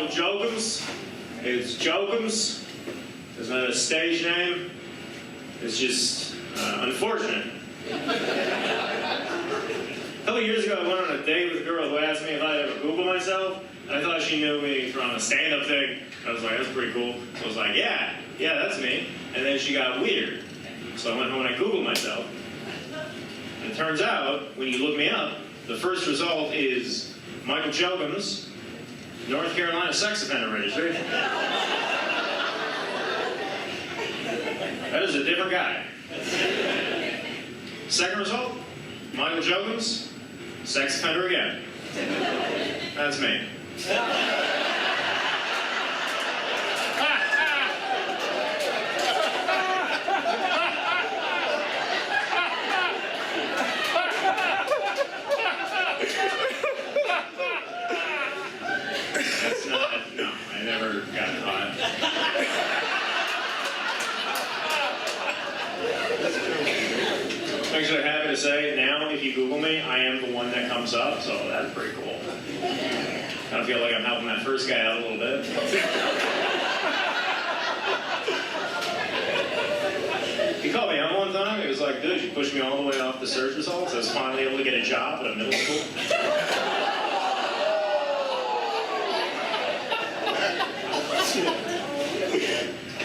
Michael Jokums. It's Jokums. There's not a stage name. It's just unfortunate. A couple years ago, I went on a date with a girl who asked me if I'd ever Google myself. And I thought she knew me from a stand-up thing. I was like, that's pretty cool. So I was like, yeah, that's me. And then she got weird. So I went home and I Googled myself. And it turns out, when you look me up, the first result is Michael Jokums, North Carolina sex offender registry. That is a different guy. Second result, Michael Jokums, sex offender again. That's me. That's not, no, I never got caught. I'm actually happy to say, now if you Google me, I am the one that comes up, so that's pretty cool. I feel like I'm helping that first guy out a little bit. He called me out one time. He was like, dude, you pushed me all the way off the search results. I was finally able to get a job at a middle school.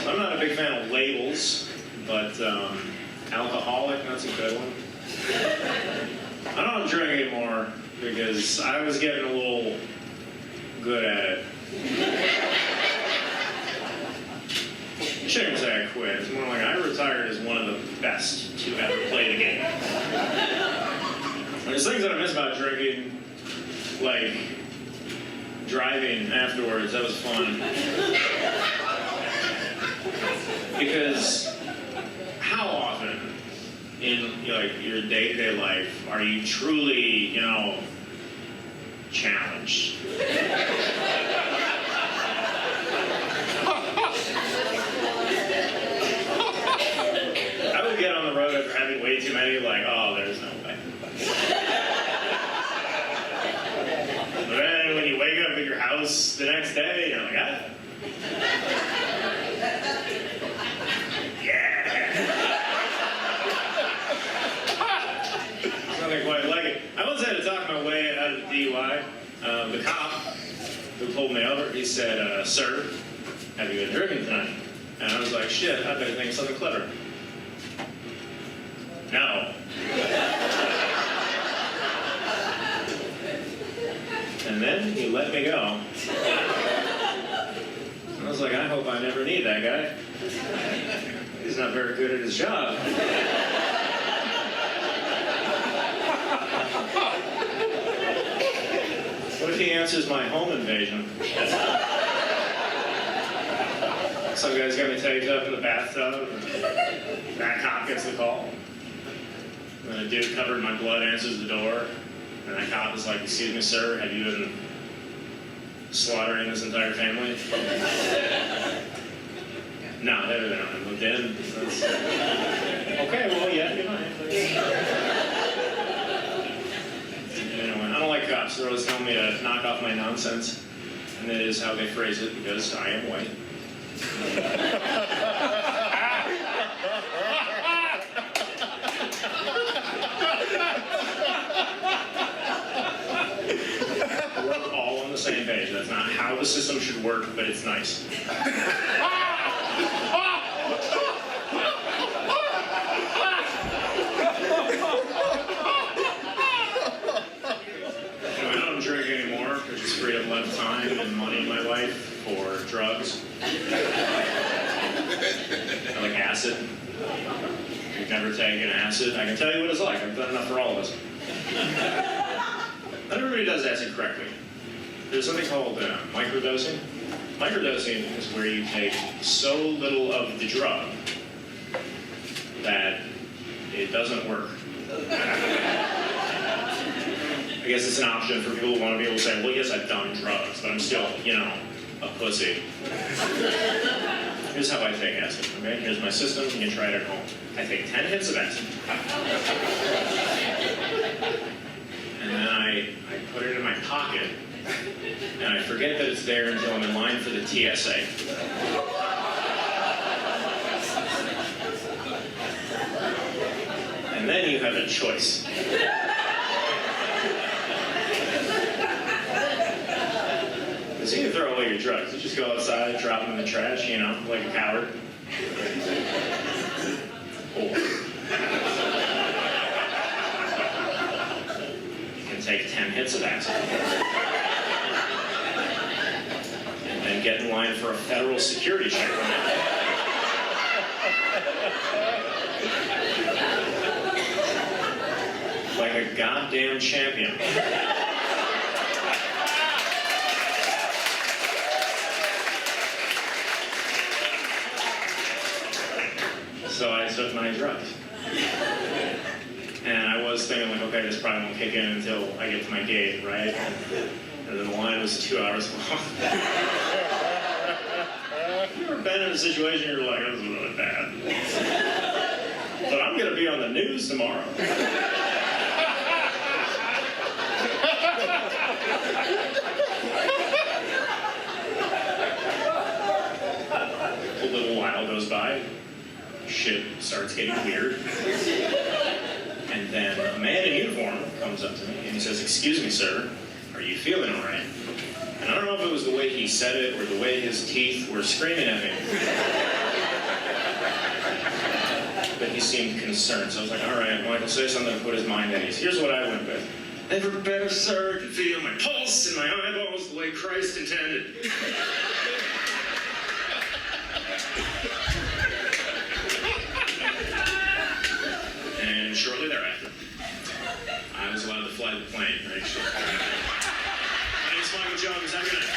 I'm not a big fan of labels, but alcoholic, that's a good one. I don't drink anymore because I was getting a little good at it. I shouldn't even say I quit. It's more like I retired as one of the best to ever play the game. There's things that I miss about drinking, like driving afterwards. That was fun. Because how often in your day-to-day life are you truly, challenged? I would get on the road after having way too many, like, oh, there's no way. But then when you wake up at your house the next day, you're like, ah. Nothing quite like it. I once had to talk my way out of the DUI. The cop who pulled me over, he said, sir, have you been drinking tonight? And I was like, shit, I better think of something clever. No. And then he let me go. I was like, I hope I never need that guy. He's not very good at his job. What if he answers my home invasion? Some guy's got me taped up in the bathtub, and that cop gets the call. And then a dude covered in my blood answers the door, and that cop is like, excuse me, sir, have you been slaughtering this entire family? No, they don't. Moved in. Okay, well, yeah, good night. Anyway, I don't like cops. They're always telling me to knock off my nonsense. And that is how they phrase it, because I am white. We're all on the same page. That's not how the system should work, but it's nice. Freed up a lot of time and money in my life for drugs. I like acid. If you've never taken acid, I can tell you what it's like. I've done enough for all of us. Not everybody does acid correctly. There's something called microdosing. Microdosing is where you take so little of the drug that it doesn't work. I guess it's an option for people who want to be able to say, well, yes, I've done drugs, but I'm still, a pussy. Here's how I take acid, okay? Here's my system. You can try it at home. I take 10 hits of acid. And then I put it in my pocket. And and I forget that it's there until I'm in line for the TSA. And then you have a choice. Because you can throw away your drugs. You just go outside, drop them in the trash, you know, like a coward. Or you can take 10 hits of acid. And then get in line for a federal security checkpoint. Like a goddamn champion. So I took my drugs. And I was thinking, like, okay, this probably won't kick in until I get to my gate, right? And then the line was 2 hours long. You ever been in a situation where you're like, this is really bad? But I'm going to be on the news tomorrow. A little while goes by. Shit starts getting weird. And then a man in uniform comes up to me and he says, "Excuse me, sir, are you feeling all right?" And I don't know if it was the way he said it or the way his teeth were screaming at me. But he seemed concerned, so I was like, all right, Michael, say something to put his mind at ease. Here's what I went with. Never better, sir, I can feel my pulse and my eyeballs the way Christ intended. And shortly thereafter, I was allowed to fly the plane. Right? My name's Michael Jones. Have a good night.